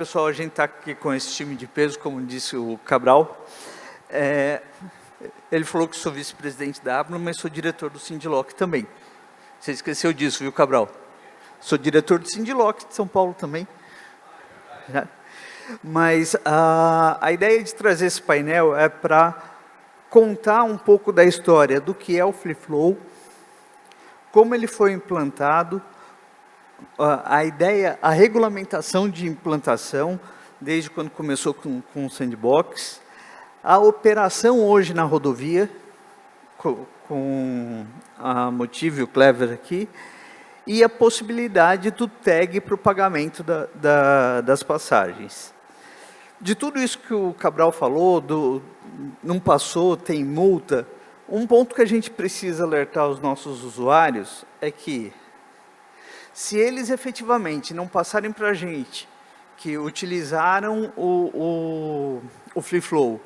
Pessoal, a gente está aqui com esse time de peso, como disse o Cabral. Ele falou que sou vice-presidente da ABNO, mas sou diretor do Sindiloc também. Você esqueceu disso, viu, Cabral? Sou diretor do Sindiloc de São Paulo também. Mas a ideia de trazer esse painel é para contar um pouco da história do que é o Free Flow, como ele foi implantado, a ideia, a regulamentação de implantação, desde quando começou com o Sandbox, a operação hoje na rodovia, com a Motive e o Clever aqui, e a possibilidade do tag para o pagamento das passagens. De tudo isso que o Cabral falou, não passou, tem multa, um ponto que a gente precisa alertar os nossos usuários é que, se eles efetivamente não passarem para a gente que utilizaram o Free Flow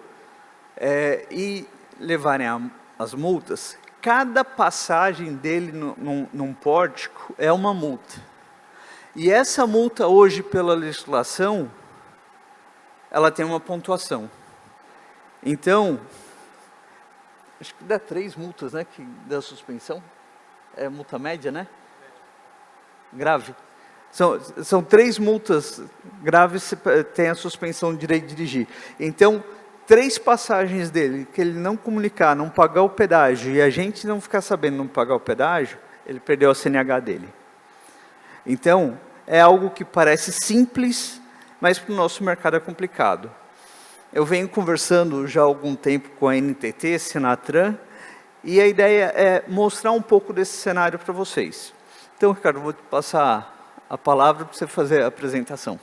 e levarem as multas, cada passagem dele num pórtico é uma multa. E essa multa hoje, pela legislação, ela tem uma pontuação. Então, acho que dá 3 multas, né, que dá suspensão. É multa média, né? Grave. São 3 multas graves, tem a suspensão do direito de dirigir. Então, 3 passagens dele, que ele não comunicar, não pagar o pedágio, e a gente não ficar sabendo não pagar o pedágio, ele perdeu a CNH dele. Então, é algo que parece simples, mas para o nosso mercado é complicado. Eu venho conversando já há algum tempo com a NTT, Senatran, e a ideia é mostrar um pouco desse cenário para vocês. Então, Ricardo, vou te passar a palavra para você fazer a apresentação.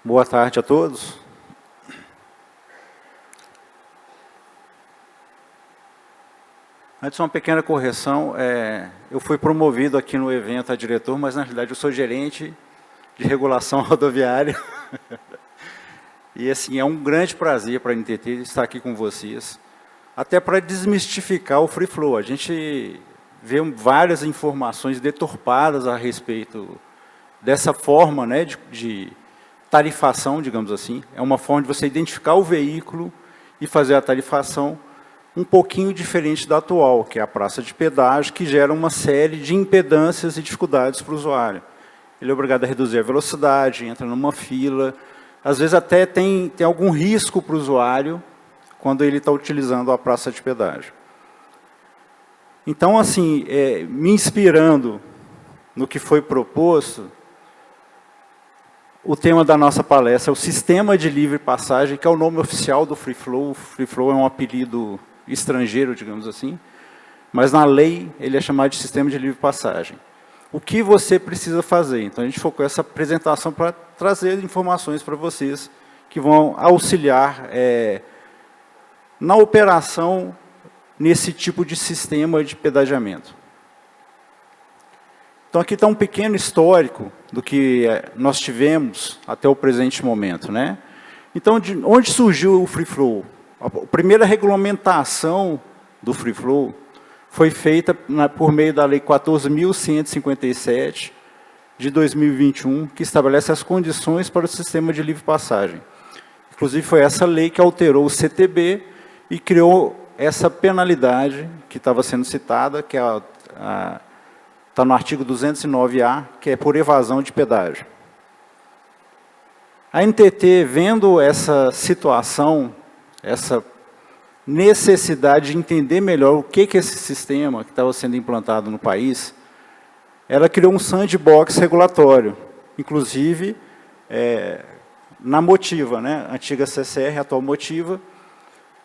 Boa tarde a todos. Antes, uma pequena correção. Eu fui promovido aqui no evento a diretor, mas, na realidade, eu sou gerente de regulação rodoviária. E, assim, é um grande prazer para a NTT estar aqui com vocês, até para desmistificar o Free Flow. A gente vê várias informações deturpadas a respeito dessa forma, né, de tarifação, digamos assim. É uma forma de você identificar o veículo e fazer a tarifação um pouquinho diferente da atual, que é a praça de pedágio, que gera uma série de impedâncias e dificuldades para o usuário. Ele é obrigado a reduzir a velocidade, entra numa fila, às vezes até tem algum risco para o usuário quando ele está utilizando a praça de pedágio. Então, assim, me inspirando no que foi proposto, o tema da nossa palestra é o Sistema de Livre Passagem, que é o nome oficial do Free Flow. O Free Flow é um apelido estrangeiro, digamos assim, mas na lei ele é chamado de Sistema de Livre Passagem. O que você precisa fazer? Então, a gente focou essa apresentação para trazer informações para vocês que vão auxiliar na operação nesse tipo de sistema de pedagiamento. Então, aqui está um pequeno histórico do que nós tivemos até o presente momento, né? Então, de onde surgiu o Free Flow? A primeira regulamentação do Free Flow foi feita por meio da Lei 14.157, de 2021, que estabelece as condições para o sistema de livre passagem. Inclusive, foi essa lei que alterou o CTB e criou essa penalidade que estava sendo citada, que está no artigo 209A, que é por evasão de pedágio. A NTT, vendo essa situação, essa necessidade de entender melhor o que é esse sistema que estava sendo implantado no país, ela criou um sandbox regulatório, inclusive na Motiva, né, antiga CCR, atual Motiva,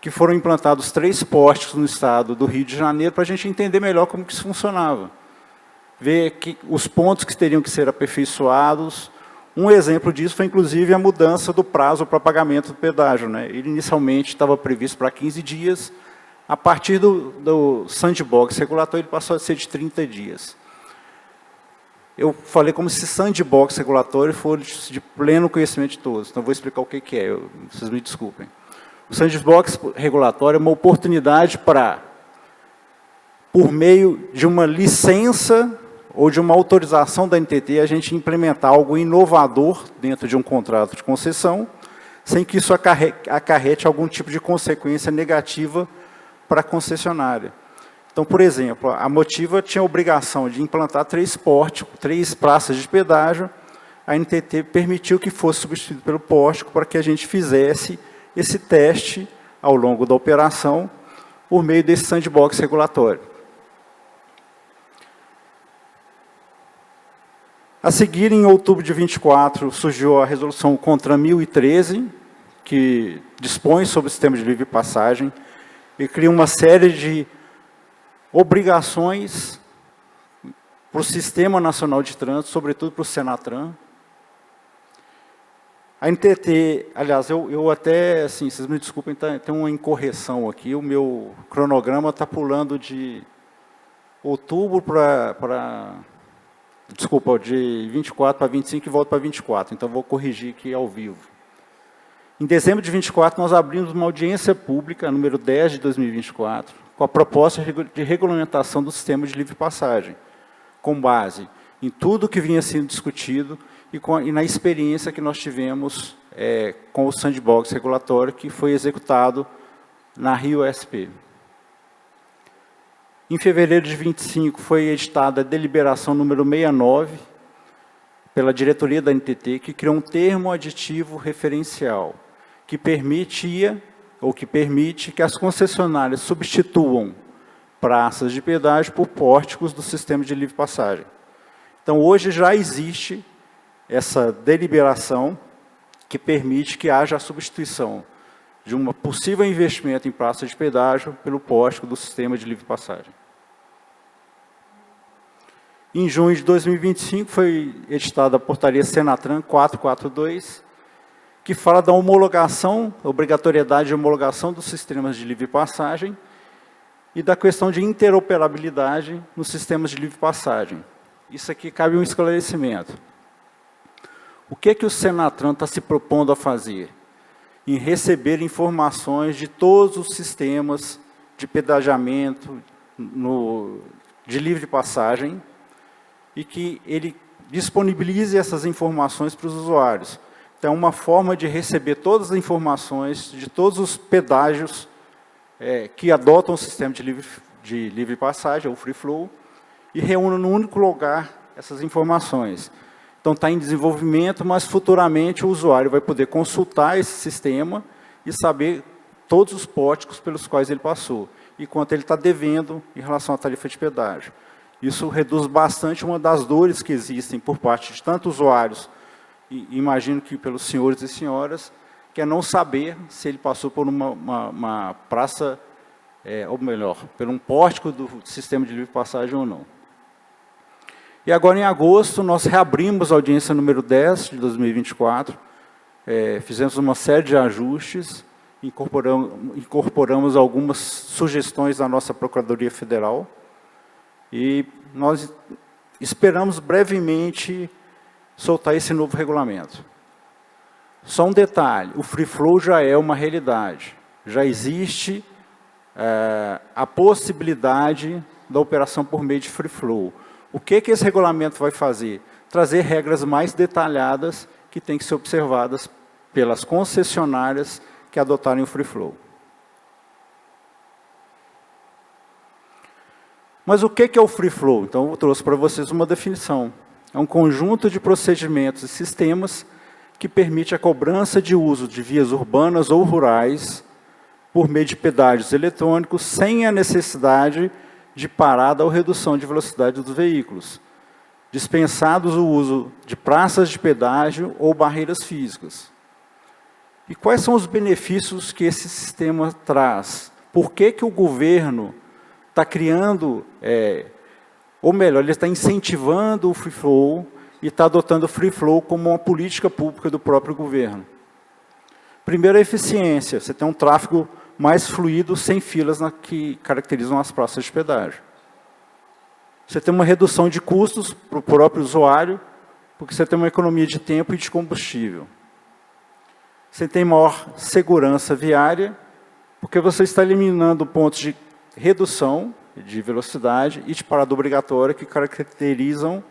que foram implantados 3 pórticos no estado do Rio de Janeiro para a gente entender melhor como que isso funcionava. Ver os pontos que teriam que ser aperfeiçoados. Um exemplo disso foi, inclusive, a mudança do prazo para pagamento do pedágio, né? Ele inicialmente estava previsto para 15 dias, a partir do sandbox regulatório, ele passou a ser de 30 dias. Eu falei como se sandbox regulatório fosse de pleno conhecimento de todos, então vou explicar o que é, vocês me desculpem. O sandbox regulatório é uma oportunidade para, por meio de uma licença ou de uma autorização da NTT a gente implementar algo inovador dentro de um contrato de concessão, sem que isso acarrete algum tipo de consequência negativa para a concessionária. Então, por exemplo, a Motiva tinha a obrigação de implantar 3 pórticos, 3 praças de pedágio. A NTT permitiu que fosse substituído pelo pórtico para que a gente fizesse esse teste ao longo da operação por meio desse sandbox regulatório. A seguir, em outubro de 24, surgiu a resolução CONTRAN 1013, que dispõe sobre o sistema de livre passagem e cria uma série de obrigações para o Sistema Nacional de Trânsito, sobretudo para o Senatran. A NTT, aliás, eu até, assim, vocês me desculpem, tem uma incorreção aqui, o meu cronograma está pulando de outubro desculpa, de 24 para 25 e volta para 24, então vou corrigir aqui ao vivo. Em dezembro de 24, nós abrimos uma audiência pública, número 10 de 2024, com a proposta de regulamentação do sistema de livre passagem, com base em tudo que vinha sendo discutido e na experiência que nós tivemos com o sandbox regulatório que foi executado na Rio-SP. Em fevereiro de 25, foi editada a deliberação número 69, pela diretoria da NTT, que criou um termo aditivo referencial, que permite que as concessionárias substituam praças de pedágio por pórticos do sistema de livre passagem. Então, hoje já existe essa deliberação que permite que haja a substituição de um possível investimento em praça de pedágio pelo pórtico do sistema de livre passagem. Em junho de 2025, foi editada a portaria Senatran 442, que fala da homologação, obrigatoriedade de homologação dos sistemas de livre passagem e da questão de interoperabilidade nos sistemas de livre passagem. Isso aqui cabe um esclarecimento. O que o Senatran está se propondo a fazer? Em receber informações de todos os sistemas de pedagiamento de livre passagem e que ele disponibilize essas informações para os usuários. Então, é uma forma de receber todas as informações de todos os pedágios que adotam o sistema de livre passagem, ou free flow, e reúne num único lugar essas informações. Então, está em desenvolvimento, mas futuramente o usuário vai poder consultar esse sistema e saber todos os pórticos pelos quais ele passou, e quanto ele está devendo em relação à tarifa de pedágio. Isso reduz bastante uma das dores que existem por parte de tantos usuários, e imagino que pelos senhores e senhoras, que é não saber se ele passou por uma praça, ou melhor, por um pórtico do sistema de livre passagem ou não. E agora, em agosto, nós reabrimos a audiência número 10 de 2024, fizemos uma série de ajustes, incorporamos algumas sugestões da nossa Procuradoria Federal, e nós esperamos brevemente soltar esse novo regulamento. Só um detalhe, o free flow já é uma realidade, já existe a possibilidade da operação por meio de free flow. O que esse regulamento vai fazer? Trazer regras mais detalhadas que têm que ser observadas pelas concessionárias que adotarem o free flow. Mas o que é o free flow? Então, eu trouxe para vocês uma definição. É um conjunto de procedimentos e sistemas que permite a cobrança de uso de vias urbanas ou rurais por meio de pedágios eletrônicos sem a necessidade de parada ou redução de velocidade dos veículos, dispensados o uso de praças de pedágio ou barreiras físicas. E quais são os benefícios que esse sistema traz? Por que o governo está criando, ou melhor, ele está incentivando o free flow e está adotando o free flow como uma política pública do próprio governo? Primeiro, a eficiência. Você tem um tráfego mais fluido, sem filas que caracterizam as praças de pedágio. Você tem uma redução de custos para o próprio usuário, porque você tem uma economia de tempo e de combustível. Você tem maior segurança viária, porque você está eliminando pontos de redução de velocidade e de parada obrigatória que caracterizam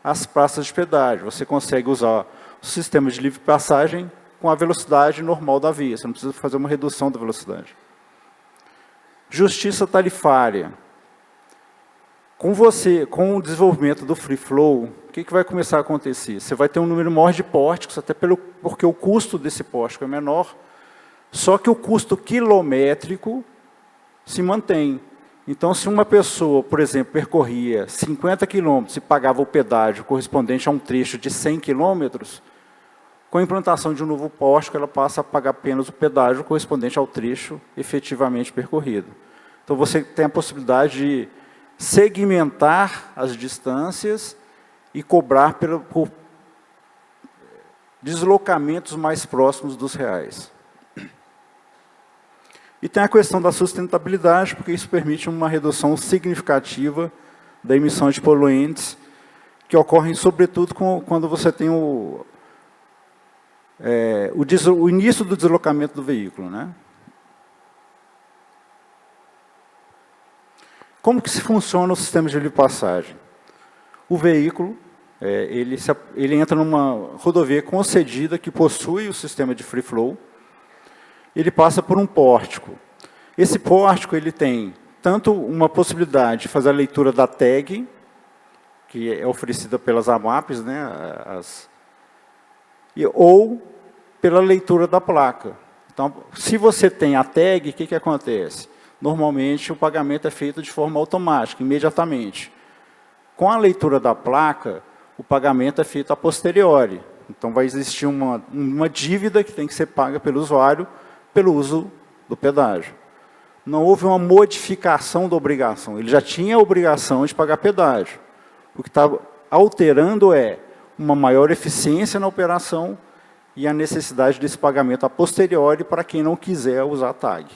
as praças de pedágio. Você consegue usar o sistema de livre passagem com a velocidade normal da via, você não precisa fazer uma redução da velocidade. Justiça tarifária. Com o desenvolvimento do free flow, o que vai começar a acontecer? Você vai ter um número maior de pórticos, até porque o custo desse pórtico é menor, só que o custo quilométrico se mantém. Então, se uma pessoa, por exemplo, percorria 50 quilômetros e pagava o pedágio correspondente a um trecho de 100 quilômetros, com a implantação de um novo pórtico, ela passa a pagar apenas o pedágio correspondente ao trecho efetivamente percorrido. Então, você tem a possibilidade de segmentar as distâncias e cobrar por deslocamentos mais próximos dos reais. E tem a questão da sustentabilidade, porque isso permite uma redução significativa da emissão de poluentes, que ocorrem sobretudo quando você tem o início do deslocamento do veículo, né? Como que se funciona o sistema de livre passagem? O veículo, ele entra numa rodovia concedida que possui o sistema de free flow, ele passa por um pórtico. Esse pórtico ele tem tanto uma possibilidade de fazer a leitura da tag, que é oferecida pelas AMAPs, né, ou pela leitura da placa. Então, se você tem a tag, o que acontece? Normalmente, o pagamento é feito de forma automática, imediatamente. Com a leitura da placa, o pagamento é feito a posteriori. Então, vai existir uma dívida que tem que ser paga pelo usuário pelo uso do pedágio. Não houve uma modificação da obrigação. Ele já tinha a obrigação de pagar pedágio. O que está alterando é uma maior eficiência na operação e a necessidade desse pagamento a posteriori para quem não quiser usar a tag.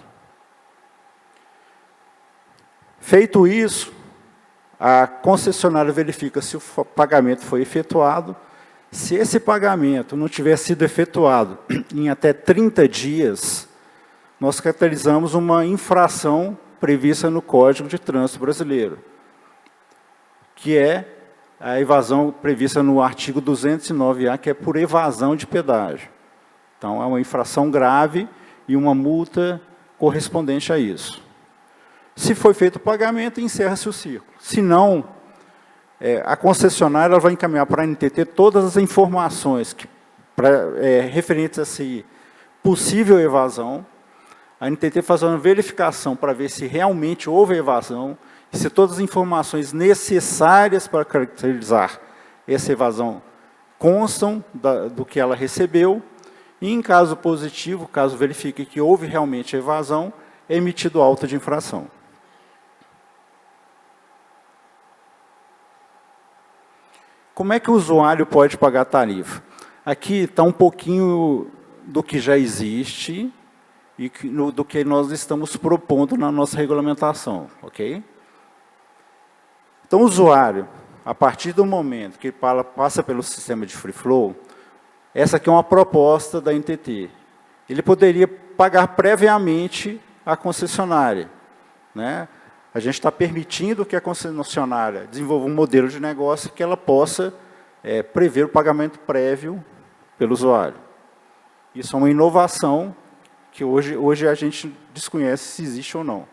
Feito isso, a concessionária verifica se o pagamento foi efetuado. Se esse pagamento não tiver sido efetuado em até 30 dias, nós caracterizamos uma infração prevista no Código de Trânsito Brasileiro, que é a evasão prevista no artigo 209A, que é por evasão de pedágio. Então, é uma infração grave e uma multa correspondente a isso. Se foi feito o pagamento, encerra-se o ciclo. Se não, a concessionária ela vai encaminhar para a NTT todas as informações referentes a essa possível evasão. A NTT faz uma verificação para ver se realmente houve evasão, e se todas as informações necessárias para caracterizar essa evasão constam do que ela recebeu, e em caso positivo, caso verifique que houve realmente evasão, é emitido auto de infração. Como é que o usuário pode pagar a tarifa? Aqui está um pouquinho do que já existe e do que nós estamos propondo na nossa regulamentação, ok? Então, o usuário, a partir do momento que ele passa pelo sistema de free flow, essa aqui é uma proposta da NTT. Ele poderia pagar previamente a concessionária, né? A gente está permitindo que a concessionária desenvolva um modelo de negócio que ela possa prever o pagamento prévio pelo usuário. Isso é uma inovação que hoje a gente desconhece se existe ou não.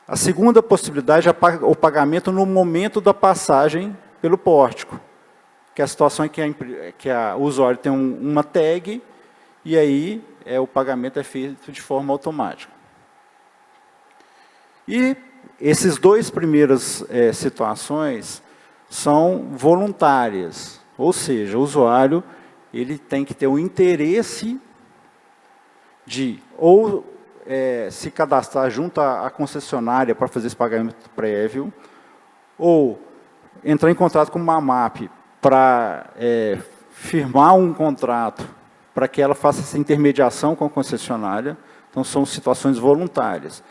A segunda possibilidade é o pagamento no momento da passagem pelo pórtico, que é a situação em que o usuário tem uma tag e aí o pagamento é feito de forma automática. E esses dois primeiras situações são voluntárias, ou seja, o usuário ele tem que ter o interesse de ou se cadastrar junto à concessionária para fazer esse pagamento prévio, ou entrar em contato com uma AMAP para firmar um contrato para que ela faça essa intermediação com a concessionária. Então, são situações voluntárias.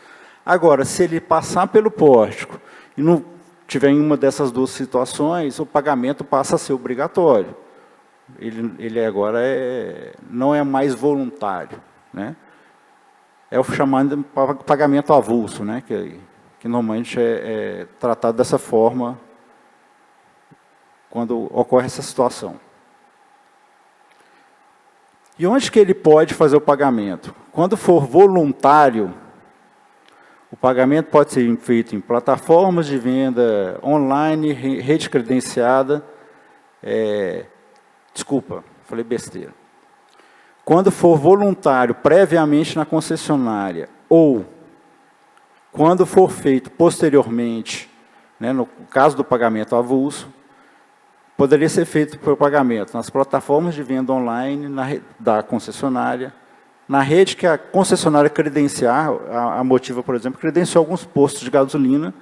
Agora, se ele passar pelo pórtico e não tiver em uma dessas duas situações, o pagamento passa a ser obrigatório. Ele agora não é mais voluntário, né? É o chamado pagamento avulso, né? que normalmente é tratado dessa forma quando ocorre essa situação. E onde que ele pode fazer o pagamento? Quando for voluntário, o pagamento pode ser feito em plataformas de venda online, rede credenciada. Desculpa, falei besteira. Quando for voluntário previamente na concessionária, ou quando for feito posteriormente, né, no caso do pagamento avulso, poderia ser feito por pagamento nas plataformas de venda online da concessionária, na rede que a concessionária credenciar, a Motiva, por exemplo, credenciou alguns postos de gasolina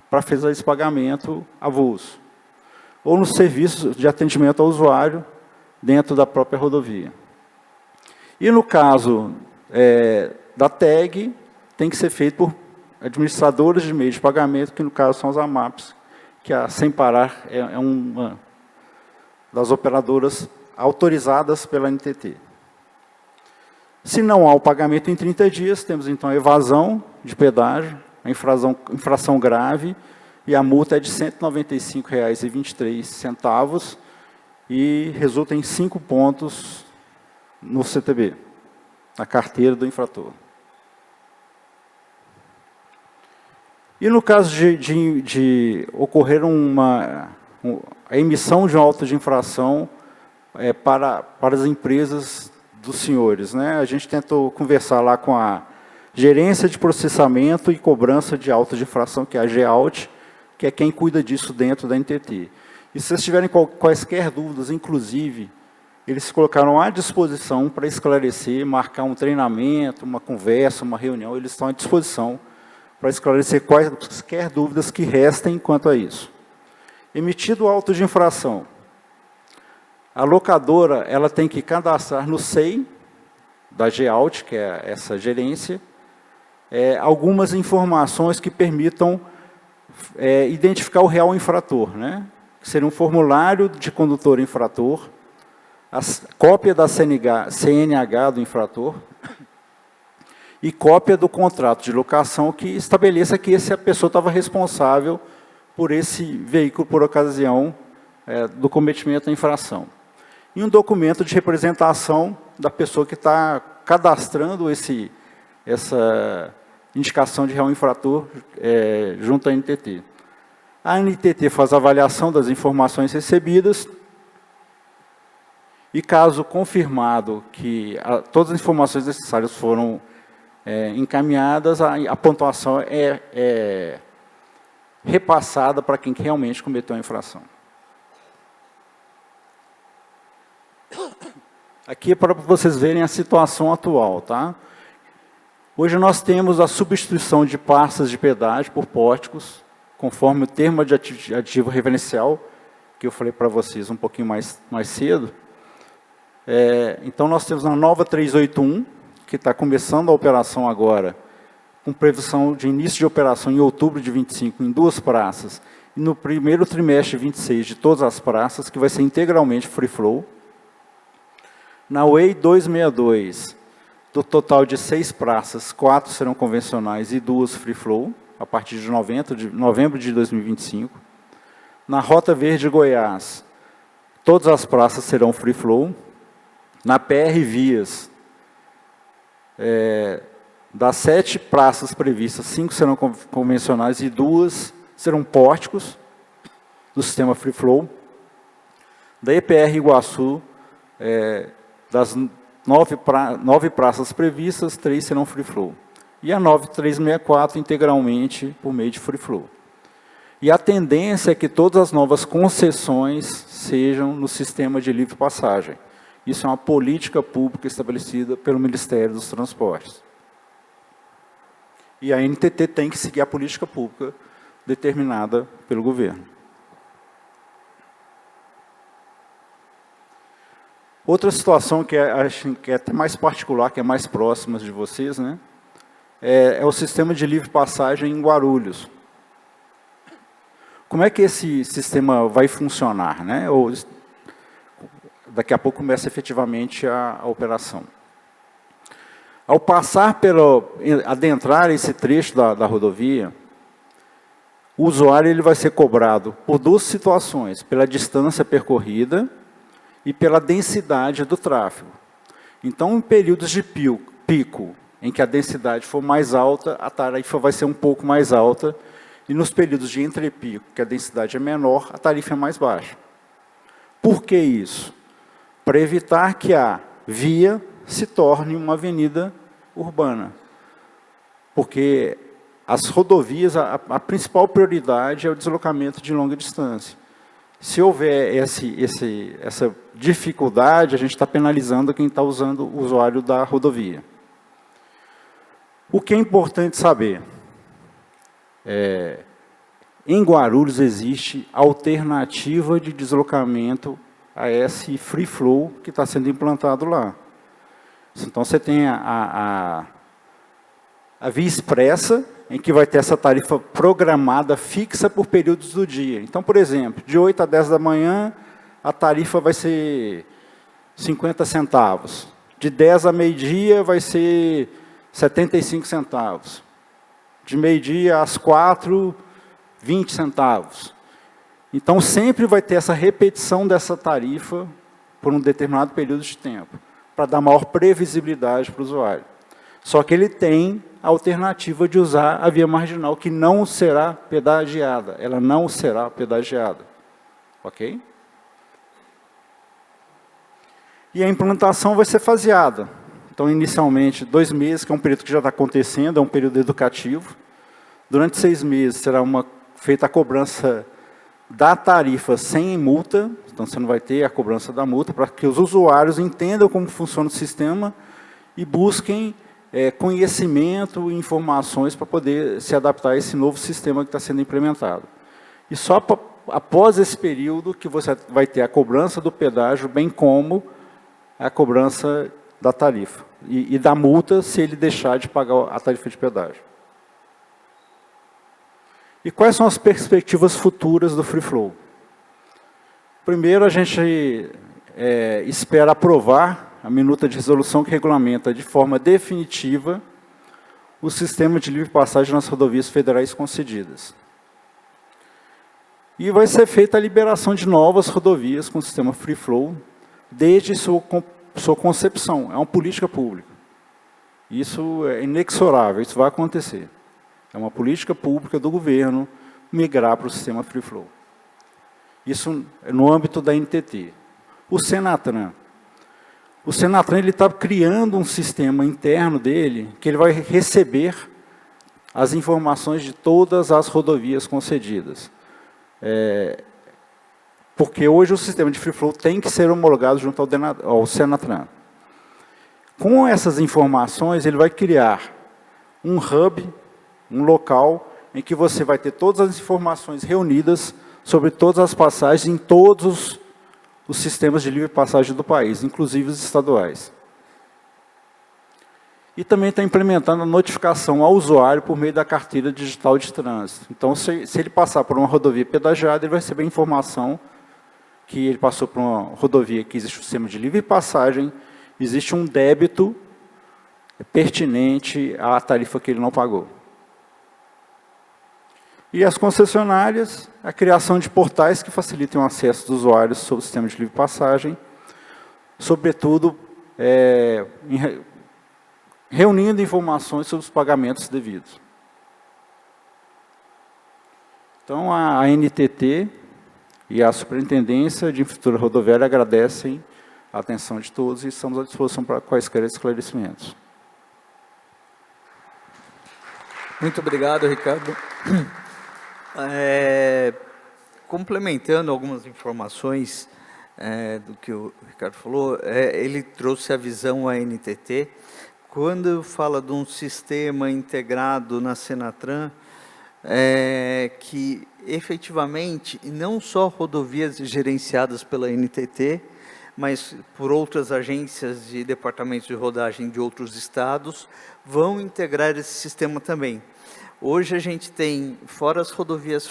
para fazer esse pagamento avulso. Ou nos serviços de atendimento ao usuário dentro da própria rodovia. E no caso da TEG, tem que ser feito por administradores de meio de pagamento, que no caso são os AMAPs, que a Sem Parar é uma das operadoras autorizadas pela NTT. Se não há o pagamento em 30 dias, temos então a evasão de pedágio, a infração grave, e a multa é de R$ 195,23, e resulta em 5 pontos no CTB, na carteira do infrator. E no caso de ocorrer a emissão de um auto de infração para as empresas dos senhores, né? A gente tentou conversar lá com a Gerência de Processamento e Cobrança de Auto de Infração, que é a GEAUT, que é quem cuida disso dentro da NTT. E se vocês tiverem quaisquer dúvidas, inclusive, eles se colocaram à disposição para esclarecer, marcar um treinamento, uma conversa, uma reunião, eles estão à disposição para esclarecer quaisquer dúvidas que restem quanto a isso. Emitido o auto de infração, a locadora ela tem que cadastrar no SEI da GEAUT, que é essa gerência, algumas informações que permitam identificar o real infrator, né? Que seria um formulário de condutor infrator, a cópia da CNH do infrator e cópia do contrato de locação que estabeleça que a pessoa estava responsável por esse veículo por ocasião do cometimento da infração. E um documento de representação da pessoa que está cadastrando essa indicação de real infrator junto à NTT. A NTT faz a avaliação das informações recebidas e, caso confirmado que todas as informações necessárias foram encaminhadas, a pontuação é repassada para quem realmente cometeu a infração. Aqui é para vocês verem a situação atual, tá? Hoje nós temos a substituição de praças de pedágio por pórticos, conforme o termo aditivo referencial, que eu falei para vocês um pouquinho mais cedo. Então nós temos a nova 381, que está começando a operação agora, com previsão de início de operação em outubro de 25, em 2 praças, e no primeiro trimestre de 26 de todas as praças, que vai ser integralmente free flow. Na Way 262, do total de 6 praças, 4 serão convencionais e 2 free flow, a partir de novembro de 2025. Na Rota Verde Goiás, todas as praças serão free flow. Na PR Vias, das 7 praças previstas, 5 serão convencionais e 2 serão pórticos do sistema free flow. Da EPR Iguaçu, das 9 praças previstas, 3 serão free flow. E a 9364 integralmente por meio de free flow. E a tendência é que todas as novas concessões sejam no sistema de livre passagem. Isso é uma política pública estabelecida pelo Ministério dos Transportes. E a NTT tem que seguir a política pública determinada pelo governo. Outra situação que acho que é até mais particular, que é mais próxima de vocês, né? É o sistema de livre passagem em Guarulhos. Como é que esse sistema vai funcionar, né? Daqui a pouco começa efetivamente a operação. Ao adentrar esse trecho da rodovia, o usuário ele vai ser cobrado por duas situações, pela distância percorrida e pela densidade do tráfego. Então, em períodos de pico, em que a densidade for mais alta, a tarifa vai ser um pouco mais alta, e nos períodos de entrepico, que a densidade é menor, a tarifa é mais baixa. Por que isso? Para evitar que a via se torne uma avenida urbana. Porque as rodovias, a principal prioridade é o deslocamento de longa distância. Se houver essa dificuldade, a gente está penalizando quem está usando o usuário da rodovia. O que é importante saber? Em Guarulhos existe alternativa de deslocamento a esse free flow que está sendo implantado lá. Então, você tem a via expressa, em que vai ter essa tarifa programada fixa por períodos do dia. Então, por exemplo, de 8 a 10 da manhã, a tarifa vai ser 50 centavos. De 10 a meio-dia, vai ser 75 centavos. De meio-dia às 4, 20 centavos. Então, sempre vai ter essa repetição dessa tarifa por um determinado período de tempo, para dar maior previsibilidade para o usuário. Só que ele tem a alternativa de usar a via marginal, que não será pedagiada. Ela não será pedagiada. Ok? E a implantação vai ser faseada. Então, inicialmente, 2 meses, que é um período que já está acontecendo, é um período educativo. Durante 6 meses, será feita a cobrança da tarifa sem multa. Então, você não vai ter a cobrança da multa, para que os usuários entendam como funciona o sistema e busquem conhecimento e informações para poder se adaptar a esse novo sistema que está sendo implementado. E só após esse período que você vai ter a cobrança do pedágio, bem como a cobrança da tarifa. E da multa, se ele deixar de pagar a tarifa de pedágio. E quais são as perspectivas futuras do Free Flow? Primeiro, a gente espera aprovar a minuta de resolução que regulamenta de forma definitiva o sistema de livre passagem nas rodovias federais concedidas. E vai ser feita a liberação de novas rodovias com o sistema Free Flow, desde sua concepção. É uma política pública. Isso é inexorável, isso vai acontecer. É uma política pública do governo migrar para o sistema Free Flow. Isso no âmbito da NTT. O Senatran ele está criando um sistema interno dele, que ele vai receber as informações de todas as rodovias concedidas. Porque hoje o sistema de Free Flow tem que ser homologado junto ao Senatran. Com essas informações, ele vai criar um hub, um local, em que você vai ter todas as informações reunidas sobre todas as passagens em todos os sistemas de livre passagem do país, inclusive os estaduais. E também está implementando a notificação ao usuário por meio da carteira digital de trânsito. Então, se ele passar por uma rodovia pedagiada, ele vai receber a informação que ele passou por uma rodovia que existe um sistema de livre passagem, existe um débito pertinente à tarifa que ele não pagou. E as concessionárias, a criação de portais que facilitem o acesso dos usuários sobre o sistema de livre passagem, sobretudo reunindo informações sobre os pagamentos devidos. Então, a NTT e a Superintendência de Infraestrutura Rodoviária agradecem a atenção de todos e estamos à disposição para quaisquer esclarecimentos. Muito obrigado, Ricardo. Complementando algumas informações do que o Ricardo falou, ele trouxe a visão à NTT. Quando fala de um sistema integrado na Senatran, que efetivamente não só rodovias gerenciadas pela NTT, mas por outras agências e departamentos de rodagem de outros estados, vão integrar esse sistema também. Hoje a gente tem, fora as rodovias,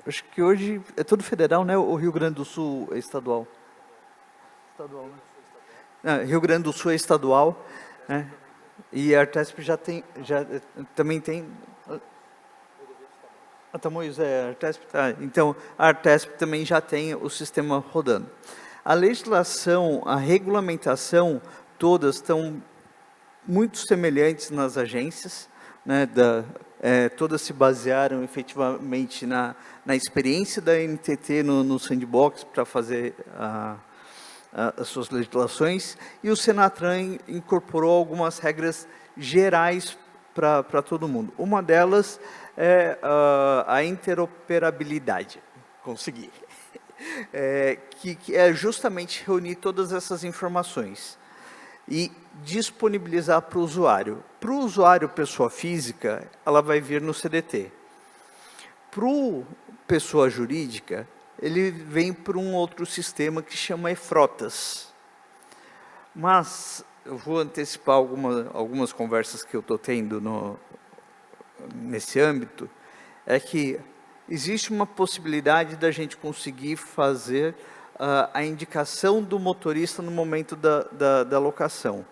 acho que hoje é tudo federal, né? O Rio Grande do Sul é estadual. Estadual, né? Rio Grande do Sul é estadual, né? E a Artesp também tem... A Tamoios é a Artesp? Tá. Então, a Artesp também já tem o sistema rodando. A legislação, a regulamentação, todas estão muito semelhantes nas agências, né, todas se basearam efetivamente na experiência da NTT no Sandbox para fazer as suas legislações, e o Senatran incorporou algumas regras gerais para todo mundo. Uma delas é a interoperabilidade. Consegui. Que é justamente reunir todas essas informações e disponibilizar para o usuário. Para o usuário, pessoa física, ela vai vir no CDT. Para o pessoa jurídica, ele vem para um outro sistema que chama eFrotas. Mas eu vou antecipar algumas conversas que eu estou tendo nesse âmbito, é que existe uma possibilidade da gente conseguir fazer a indicação do motorista no momento da locação.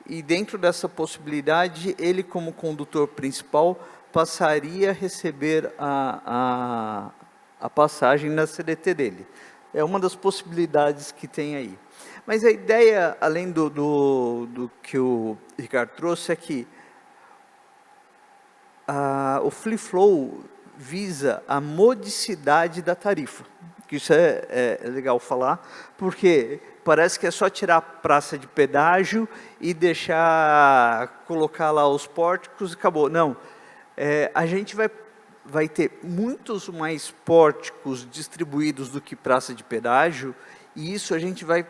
E dentro dessa possibilidade, ele como condutor principal passaria a receber a passagem na CDT dele. É uma das possibilidades que tem aí. Mas a ideia, além do que o Ricardo trouxe, é que o Free Flow visa a modicidade da tarifa. Isso é legal falar, porque parece que é só tirar a praça de pedágio e colocar lá os pórticos e acabou. Não, a gente vai ter muitos mais pórticos distribuídos do que praça de pedágio, e isso a gente vai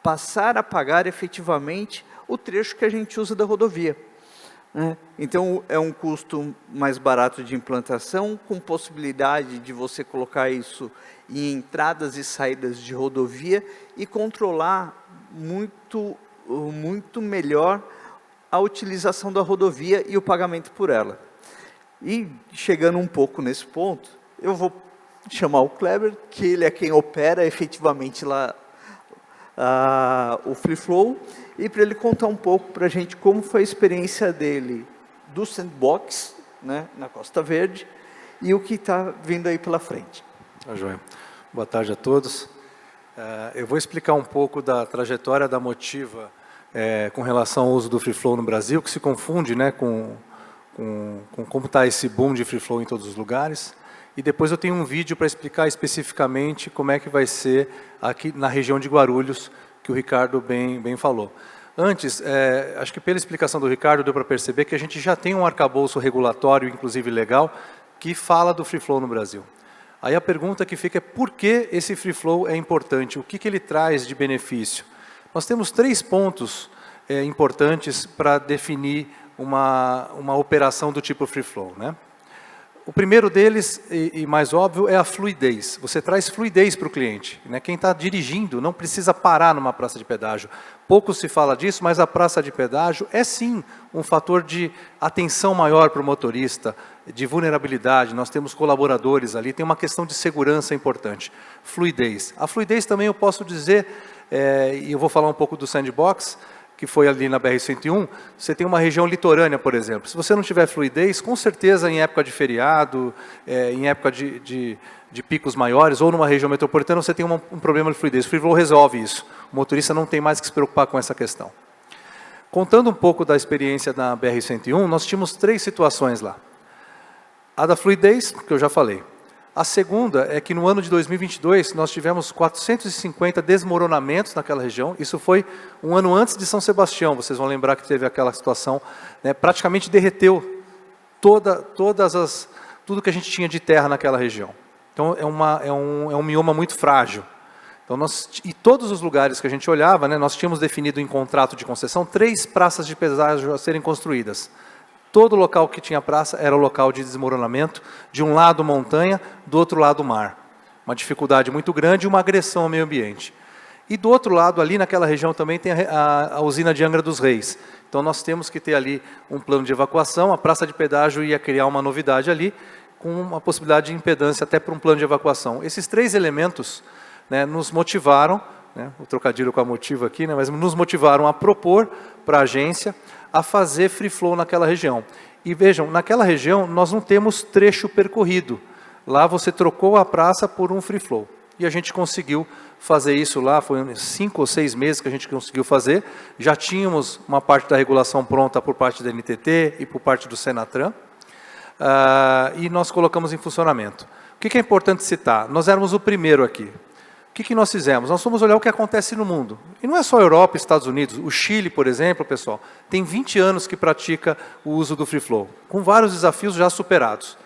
passar a pagar efetivamente o trecho que a gente usa da rodovia. Então, é um custo mais barato de implantação, com possibilidade de você colocar isso em entradas e saídas de rodovia e controlar muito melhor a utilização da rodovia e o pagamento por ela. E, chegando um pouco nesse ponto, eu vou chamar o Kleber, que ele é quem opera efetivamente lá o Free Flow, e para ele contar um pouco para a gente como foi a experiência dele do Sandbox, né, na Costa Verde, e o que está vindo aí pela frente. Joia. Boa tarde a todos. Eu vou explicar um pouco da trajetória da Motiva com relação ao uso do Free Flow no Brasil, que se confunde, né, com como está esse boom de Free Flow em todos os lugares. E depois eu tenho um vídeo para explicar especificamente como é que vai ser aqui na região de Guarulhos, que o Ricardo bem falou. Antes, acho que pela explicação do Ricardo deu para perceber que a gente já tem um arcabouço regulatório, inclusive legal, que fala do Free Flow no Brasil. Aí a pergunta que fica é por que esse Free Flow é importante? O que ele traz de benefício? Nós temos 3 pontos importantes para definir uma operação do tipo Free Flow, né? O primeiro deles, e mais óbvio, é a fluidez. Você traz fluidez para o cliente, né? Quem está dirigindo não precisa parar numa praça de pedágio. Pouco se fala disso, mas a praça de pedágio é sim um fator de atenção maior para o motorista, de vulnerabilidade. Nós temos colaboradores ali, tem uma questão de segurança importante. Fluidez. A fluidez também eu posso dizer, e eu vou falar um pouco do Sandbox, que foi ali na BR-101, você tem uma região litorânea, por exemplo. Se você não tiver fluidez, com certeza em época de feriado, em época de picos maiores, ou numa região metropolitana, você tem um problema de fluidez. O Free Flow resolve isso. O motorista não tem mais que se preocupar com essa questão. Contando um pouco da experiência da BR-101, nós tínhamos 3 situações lá. A da fluidez, que eu já falei. A segunda é que no ano de 2022, nós tivemos 450 desmoronamentos naquela região. Isso foi um ano antes de São Sebastião. Vocês vão lembrar que teve aquela situação, né, praticamente derreteu tudo que a gente tinha de terra naquela região. Então, é um mioma muito frágil. Então, e todos os lugares que a gente olhava, né, nós tínhamos definido em contrato de concessão 3 praças de pedágio a serem construídas. Todo local que tinha praça era o local de desmoronamento, de um lado montanha, do outro lado mar. Uma dificuldade muito grande e uma agressão ao meio ambiente. E do outro lado, ali naquela região também tem a usina de Angra dos Reis. Então nós temos que ter ali um plano de evacuação, a praça de pedágio ia criar uma novidade ali, com uma possibilidade de impedância até para um plano de evacuação. Esses 3 elementos, né, nos motivaram, né, o trocadilho com a Motiva aqui, né, mas nos motivaram a propor para a agência a fazer Free Flow naquela região. E vejam, naquela região nós não temos trecho percorrido. Lá você trocou a praça por um free flow. E a gente conseguiu fazer isso lá, foi uns 5 ou 6 meses que a gente conseguiu fazer. Já tínhamos uma parte da regulação pronta por parte da NTT e por parte do Senatran. E nós colocamos em funcionamento. O que é importante citar? Nós éramos o primeiro aqui. O que nós fizemos? Nós fomos olhar o que acontece no mundo. E não é só a Europa e Estados Unidos. O Chile, por exemplo, pessoal, tem 20 anos que pratica o uso do free flow, com vários desafios já superados.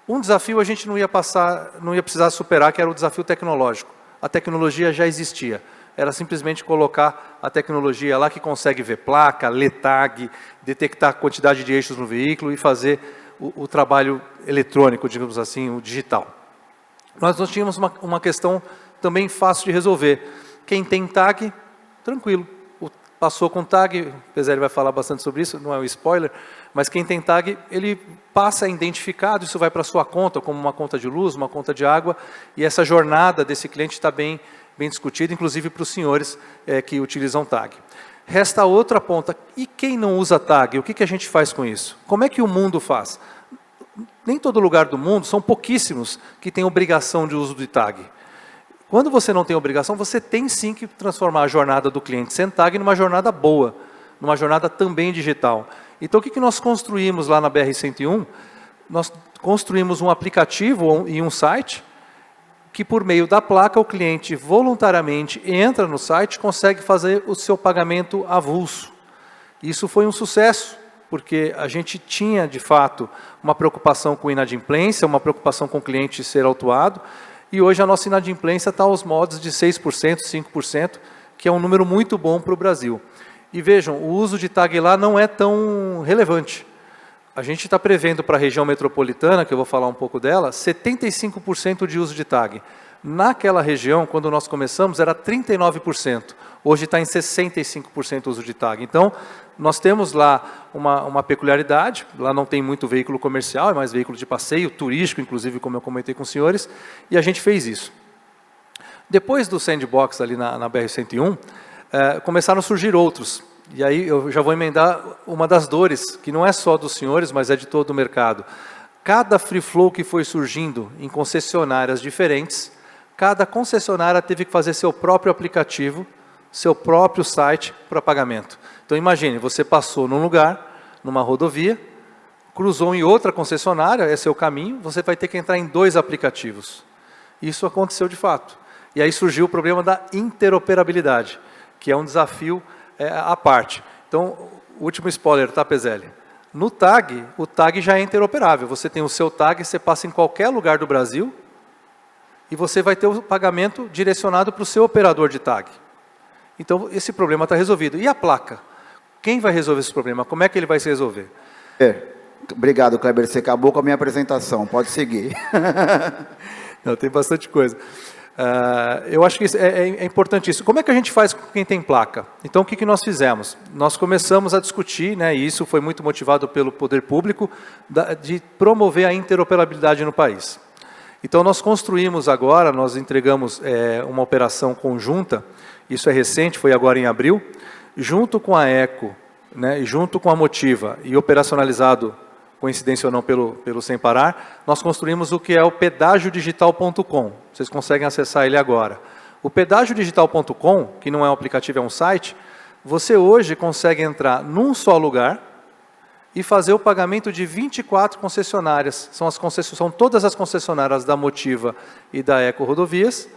Um desafio a gente não ia precisar superar, que era o desafio tecnológico. A tecnologia já existia. Era simplesmente colocar a tecnologia lá que consegue ver placa, ler tag, detectar a quantidade de eixos no veículo e fazer o trabalho eletrônico, digamos assim, o digital. Nós tínhamos uma questão também fácil de resolver. Quem tem tag, tranquilo. Passou com tag, o Peselli vai falar bastante sobre isso, não é um spoiler, mas quem tem tag, ele passa identificado, isso vai para a sua conta, como uma conta de luz, uma conta de água, e essa jornada desse cliente está bem discutida, inclusive para os senhores que utilizam tag. Resta a outra ponta, e quem não usa tag, o que a gente faz com isso? Como é que o mundo faz? Nem todo lugar do mundo, são pouquíssimos que têm obrigação de uso de tag. Quando você não tem obrigação, você tem sim que transformar a jornada do cliente sem tag numa jornada boa, numa jornada também digital. Então, o que nós construímos lá na BR-101? Nós construímos um aplicativo e um site que, por meio da placa, o cliente voluntariamente entra no site e consegue fazer o seu pagamento avulso. Isso foi um sucesso, porque a gente tinha, de fato, uma preocupação com inadimplência, uma preocupação com o cliente ser autuado, e hoje a nossa inadimplência está aos modos de 6%, 5%, que é um número muito bom para o Brasil. E vejam, o uso de tag lá não é tão relevante. A gente está prevendo para a região metropolitana, que eu vou falar um pouco dela, 75% de uso de tag. Naquela região, quando nós começamos, era 39%. Hoje está em 65% uso de tag. Então, nós temos lá uma peculiaridade, lá não tem muito veículo comercial, é mais veículo de passeio, turístico, inclusive, como eu comentei com os senhores, e a gente fez isso. Depois do sandbox ali na BR-101, começaram a surgir outros. E aí eu já vou emendar uma das dores, que não é só dos senhores, mas é de todo o mercado. Cada free flow que foi surgindo em concessionárias diferentes, cada concessionária teve que fazer seu próprio aplicativo, seu próprio site para pagamento. Então imagine, você passou num lugar, numa rodovia, cruzou em outra concessionária, esse é o caminho, você vai ter que entrar em 2 aplicativos. Isso aconteceu de fato. E aí surgiu o problema da interoperabilidade, que é um desafio à parte. Então, o último spoiler, tá, Peselli? No tag, o tag já é interoperável. Você tem o seu tag, você passa em qualquer lugar do Brasil e você vai ter o pagamento direcionado para o seu operador de tag. Então, esse problema está resolvido. E a placa? Quem vai resolver esse problema? Como é que ele vai se resolver? Obrigado, Kleber. Você acabou com a minha apresentação. Pode seguir. Não, tem bastante coisa. Eu acho que é importante isso. Como é que a gente faz com quem tem placa? Então, o que nós fizemos? Nós começamos a discutir, né, e isso foi muito motivado pelo poder público, de promover a interoperabilidade no país. Então, nós construímos agora, nós entregamos uma operação conjunta, isso é recente, foi agora em abril, junto com a ECO, né, junto com a Motiva, e operacionalizado, coincidência ou não, pelo Sem Parar, nós construímos o que é o pedagiodigital.com. Vocês conseguem acessar ele agora. O pedagiodigital.com, que não é um aplicativo, é um site, você hoje consegue entrar num só lugar e fazer o pagamento de 24 concessionárias. São todas as concessionárias da Motiva e da Eco Rodovias,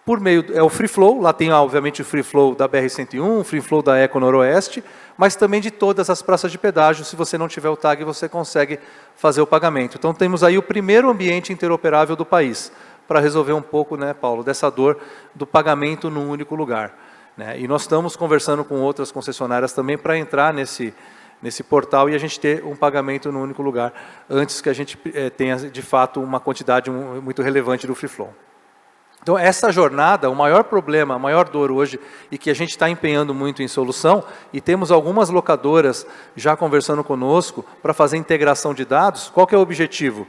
por meio, é o Free Flow, lá tem obviamente o Free Flow da BR-101, o Free Flow da Eco Noroeste, mas também de todas as praças de pedágio. Se você não tiver o tag, você consegue fazer o pagamento. Então temos aí o primeiro ambiente interoperável do país, para resolver um pouco, né, Paulo, dessa dor do pagamento num único lugar. Né? E nós estamos conversando com outras concessionárias também para entrar nesse portal e a gente ter um pagamento num único lugar, antes que a gente tenha, de fato, uma quantidade muito relevante do Free Flow. Então, essa jornada, o maior problema, a maior dor hoje, e que a gente está empenhando muito em solução, e temos algumas locadoras já conversando conosco para fazer integração de dados. Qual que é o objetivo?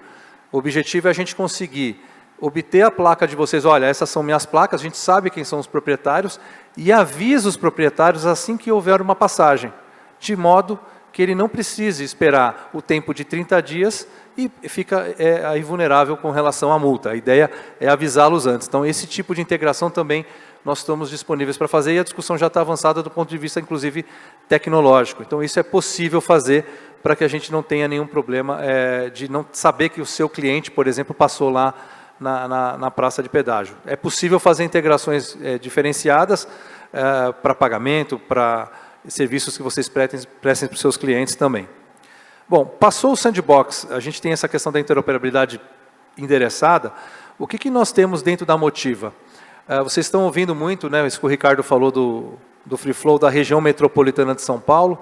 O objetivo é a gente conseguir obter a placa de vocês. Olha, essas são minhas placas, a gente sabe quem são os proprietários, e avisa os proprietários assim que houver uma passagem, de modo que ele não precise esperar o tempo de 30 dias e fica aí vulnerável com relação à multa. A ideia é avisá-los antes. Então, esse tipo de integração também nós estamos disponíveis para fazer, e a discussão já está avançada do ponto de vista, inclusive, tecnológico. Então, isso é possível fazer para que a gente não tenha nenhum problema de não saber que o seu cliente, por exemplo, passou lá na praça de pedágio. É possível fazer integrações diferenciadas para pagamento, para serviços que vocês prestem para os seus clientes também. Bom, passou o sandbox, a gente tem essa questão da interoperabilidade endereçada. O que nós temos dentro da Motiva? Vocês estão ouvindo muito, né, isso que o Ricardo falou do Free Flow da região metropolitana de São Paulo.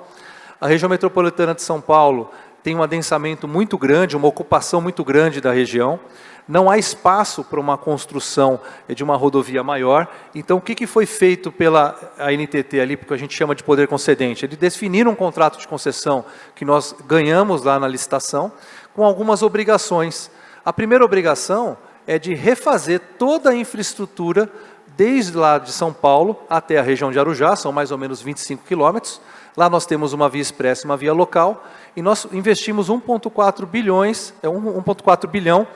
A região metropolitana de São Paulo tem um adensamento muito grande, uma ocupação muito grande da região. Não há espaço para uma construção de uma rodovia maior. Então, o que foi feito pela ANTT ali, porque a gente chama de poder concedente? Eles definiram um contrato de concessão que nós ganhamos lá na licitação, com algumas obrigações. A primeira obrigação é de refazer toda a infraestrutura, desde lá de São Paulo até a região de Arujá, são mais ou menos 25 quilômetros. Lá nós temos uma via expressa, uma via local, e nós investimos 1,4 bilhão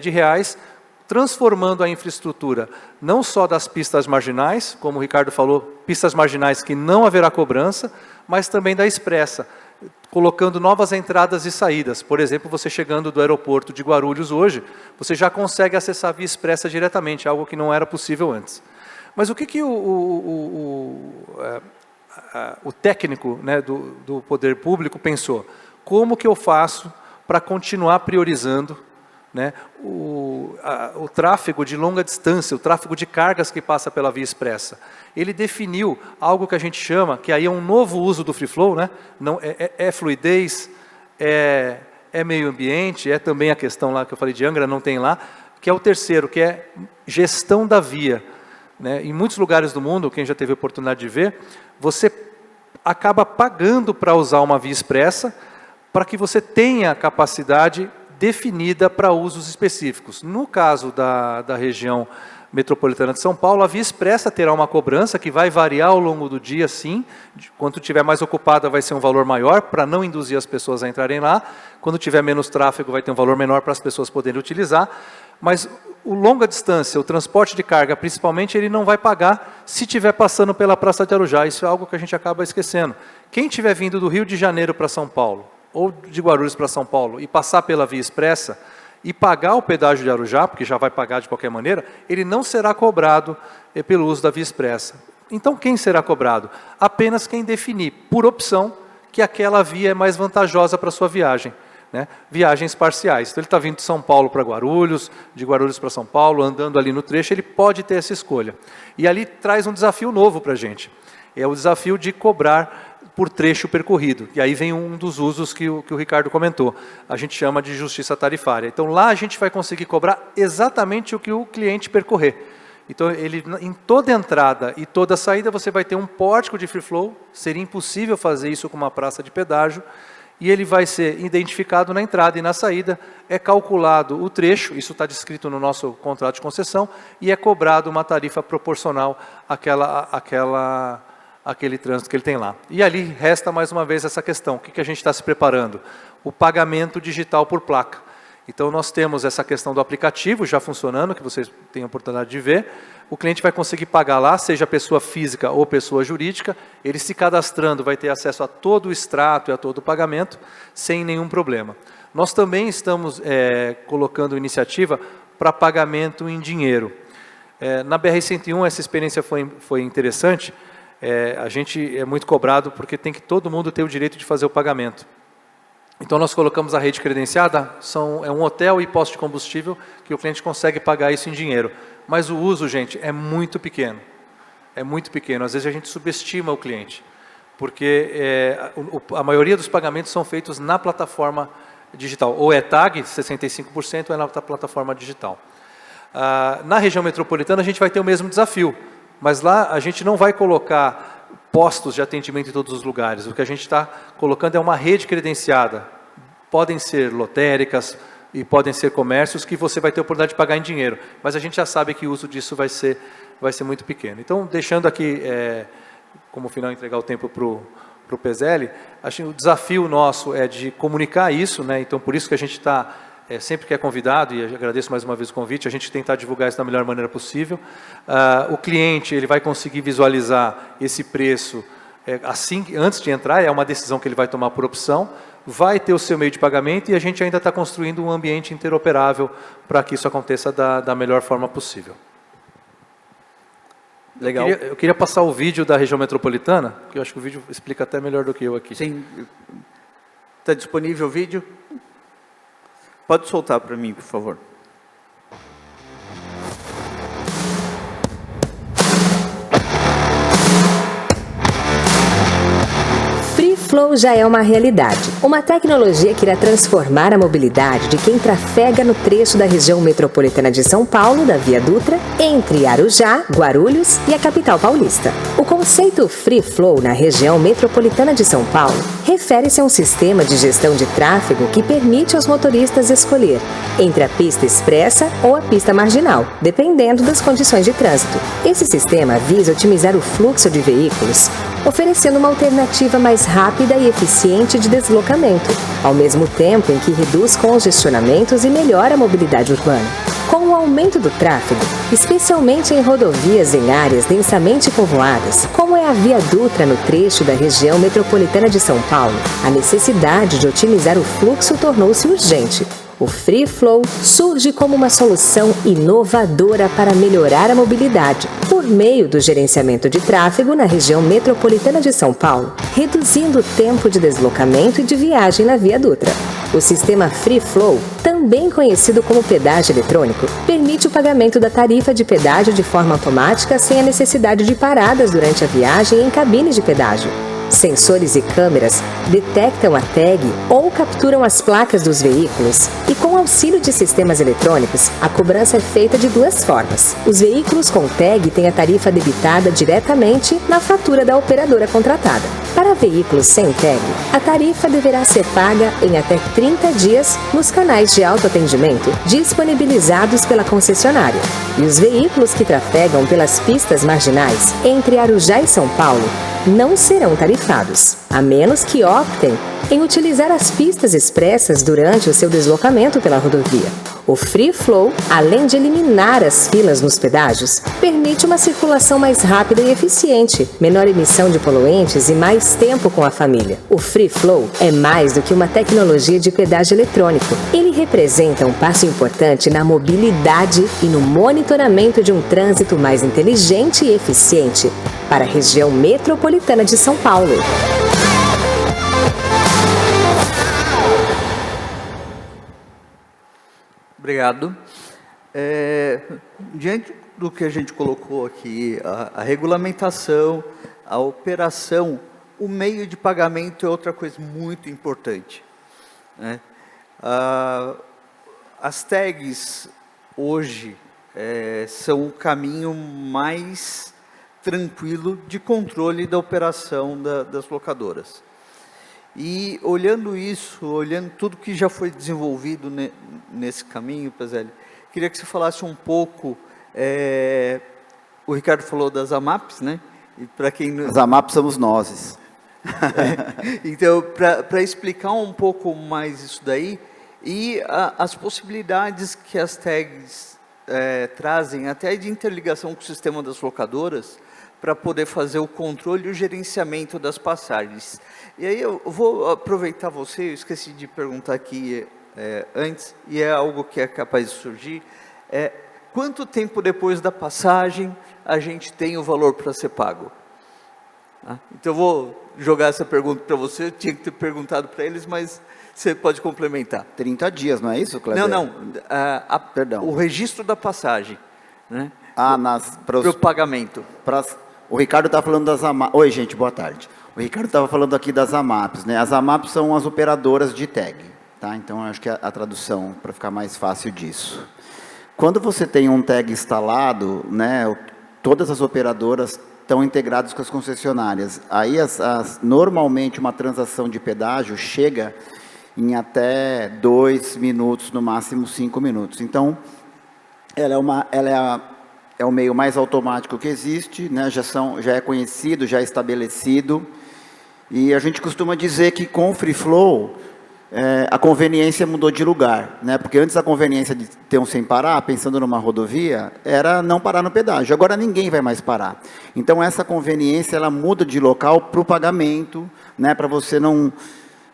de reais, transformando a infraestrutura, não só das pistas marginais, como o Ricardo falou, pistas marginais que não haverá cobrança, mas também da expressa, colocando novas entradas e saídas. Por exemplo, você chegando do aeroporto de Guarulhos hoje, você já consegue acessar a via expressa diretamente, algo que não era possível antes. Mas o que o técnico, né, do poder público pensou? Como que eu faço para continuar priorizando, né, o tráfego de longa distância, o tráfego de cargas que passa pela via expressa? Ele definiu algo que a gente chama, que aí é um novo uso do Free Flow, né? Não, é fluidez, é meio ambiente, é também a questão lá que eu falei de Angra, não tem lá, que é o terceiro, que é gestão da via. Né? Em muitos lugares do mundo, quem já teve a oportunidade de ver, você acaba pagando para usar uma via expressa, para que você tenha capacidade definida para usos específicos. No caso da região metropolitana de São Paulo, a via expressa terá uma cobrança que vai variar ao longo do dia, sim. Quando estiver mais ocupada, vai ser um valor maior, para não induzir as pessoas a entrarem lá. Quando tiver menos tráfego, vai ter um valor menor para as pessoas poderem utilizar. Mas o longa distância, o transporte de carga, principalmente, ele não vai pagar se estiver passando pela Praça de Arujá. Isso é algo que a gente acaba esquecendo. Quem estiver vindo do Rio de Janeiro para São Paulo, ou de Guarulhos para São Paulo, e passar pela via expressa, e pagar o pedágio de Arujá, porque já vai pagar de qualquer maneira, ele não será cobrado pelo uso da via expressa. Então, quem será cobrado? Apenas quem definir, por opção, que aquela via é mais vantajosa para a sua viagem. Né? Viagens parciais. Então, ele está vindo de São Paulo para Guarulhos, de Guarulhos para São Paulo, andando ali no trecho, ele pode ter essa escolha. E ali traz um desafio novo para a gente. É o desafio de cobrar por trecho percorrido. E aí vem um dos usos que o Ricardo comentou. A gente chama de justiça tarifária. Então, lá a gente vai conseguir cobrar exatamente o que o cliente percorrer. Então, em toda entrada e toda saída, você vai ter um pórtico de free flow. Seria impossível fazer isso com uma praça de pedágio. E ele vai ser identificado na entrada e na saída. É calculado o trecho, isso está descrito no nosso contrato de concessão, e é cobrado uma tarifa proporcional àquele trânsito que ele tem lá. E ali resta mais uma vez essa questão. O que a gente está se preparando? O pagamento digital por placa. Então, nós temos essa questão do aplicativo já funcionando, que vocês têm a oportunidade de ver. O cliente vai conseguir pagar lá, seja pessoa física ou pessoa jurídica. Ele se cadastrando vai ter acesso a todo o extrato e a todo o pagamento, sem nenhum problema. Nós também estamos colocando iniciativa para pagamento em dinheiro. Na BR-101, essa experiência foi interessante. A gente é muito cobrado porque tem que todo mundo ter o direito de fazer o pagamento. Então, nós colocamos a rede credenciada, é um hotel e posto de combustível que o cliente consegue pagar isso em dinheiro. Mas o uso, gente, é muito pequeno. É muito pequeno. Às vezes a gente subestima o cliente, porque a maioria dos pagamentos são feitos na plataforma digital. Ou é TAG, 65%, ou é na plataforma digital. Na região metropolitana, a gente vai ter o mesmo desafio. Mas lá a gente não vai colocar postos de atendimento em todos os lugares. O que a gente está colocando é uma rede credenciada. Podem ser lotéricas e podem ser comércios que você vai ter a oportunidade de pagar em dinheiro. Mas a gente já sabe que o uso disso vai ser muito pequeno. Então, deixando aqui, como final, entregar o tempo para o PESEL, acho que o desafio nosso é de comunicar isso, né? Então, por isso que a gente está, sempre que é convidado, e agradeço mais uma vez o convite, a gente tentar divulgar isso da melhor maneira possível. O cliente ele vai conseguir visualizar esse preço assim, antes de entrar, é uma decisão que ele vai tomar por opção, vai ter o seu meio de pagamento e a gente ainda está construindo um ambiente interoperável para que isso aconteça da melhor forma possível. Legal. Eu queria passar o vídeo da região metropolitana, que eu acho que o vídeo explica até melhor do que eu aqui. Sim. Está disponível o vídeo? Pode soltar para mim, por favor. FreeFlow já é uma realidade. Uma tecnologia que irá transformar a mobilidade de quem trafega no trecho da região metropolitana de São Paulo, da Via Dutra, entre Arujá, Guarulhos e a capital paulista. O conceito FreeFlow na região metropolitana de São Paulo refere-se a um sistema de gestão de tráfego que permite aos motoristas escolher entre a pista expressa ou a pista marginal, dependendo das condições de trânsito. Esse sistema visa otimizar o fluxo de veículos, oferecendo uma alternativa mais rápida e eficiente de deslocamento, ao mesmo tempo em que reduz congestionamentos e melhora a mobilidade urbana. Com o aumento do tráfego, especialmente em rodovias em áreas densamente povoadas, como é a Via Dutra no trecho da região metropolitana de São Paulo, a necessidade de otimizar o fluxo tornou-se urgente. O FreeFlow surge como uma solução inovadora para melhorar a mobilidade, por meio do gerenciamento de tráfego na região metropolitana de São Paulo, reduzindo o tempo de deslocamento e de viagem na Via Dutra. O sistema FreeFlow, também conhecido como pedágio eletrônico, permite o pagamento da tarifa de pedágio de forma automática sem a necessidade de paradas durante a viagem em cabines de pedágio. Sensores e câmeras detectam a tag ou capturam as placas dos veículos e, com auxílio de sistemas eletrônicos, a cobrança é feita de duas formas. Os veículos com tag têm a tarifa debitada diretamente na fatura da operadora contratada. Para veículos sem tag, a tarifa deverá ser paga em até 30 dias nos canais de autoatendimento disponibilizados pela concessionária. E os veículos que trafegam pelas pistas marginais entre Arujá e São Paulo não serão tarifados, a menos que optem em utilizar as pistas expressas durante o seu deslocamento pela rodovia. O FreeFlow, além de eliminar as filas nos pedágios, permite uma circulação mais rápida e eficiente, menor emissão de poluentes e mais tempo com a família. O FreeFlow é mais do que uma tecnologia de pedágio eletrônico. Ele representa um passo importante na mobilidade e no monitoramento de um trânsito mais inteligente e eficiente para a região metropolitana de São Paulo. Obrigado. Diante do que a gente colocou aqui, a regulamentação, a operação, o meio de pagamento é outra coisa muito importante, né? As tags, hoje, são o caminho mais tranquilo de controle da operação das locadoras. E olhando isso, olhando tudo que já foi desenvolvido nesse caminho, Peselli, queria que você falasse um pouco, o Ricardo falou das AMAPs, né? E para quem As AMAPs somos nós. Então, para explicar um pouco mais isso daí, e as possibilidades que as tags trazem, até de interligação com o sistema das locadoras, para poder fazer o controle e o gerenciamento das passagens. E aí eu vou aproveitar eu esqueci de perguntar aqui antes, e é algo que é capaz de surgir, quanto tempo depois da passagem a gente tem o valor para ser pago? Então eu vou jogar essa pergunta para você, eu tinha que ter perguntado para eles, mas você pode complementar. 30 dias, não é isso, Kleber? Não, Perdão. o registro da passagem, né? Para o pagamento. O Ricardo está falando das AMAPs. Oi, gente, boa tarde. O Ricardo estava falando aqui das AMAPs, né? As AMAPs são as operadoras de tag, tá? Então, acho que a tradução, para ficar mais fácil disso. Quando você tem um tag instalado, né, todas as operadoras estão integradas com as concessionárias. Aí, normalmente, uma transação de pedágio chega em até 2 minutos, no máximo 5 minutos. Então, ela é o meio mais automático que existe, né? Já é conhecido, já é estabelecido, E a gente costuma dizer que com o Free Flow, a conveniência mudou de lugar, né? Porque antes a conveniência de ter um sem parar, pensando numa rodovia, era não parar no pedágio. Agora ninguém vai mais parar. Então essa conveniência ela muda de local para o pagamento, né? Para você não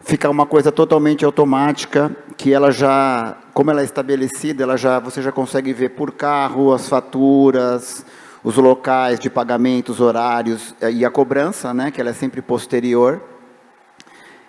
ficar uma coisa totalmente automática, que ela já, como ela é estabelecida, você já consegue ver por carro as faturas, os locais de pagamento, os horários e a cobrança, né? Que ela é sempre posterior.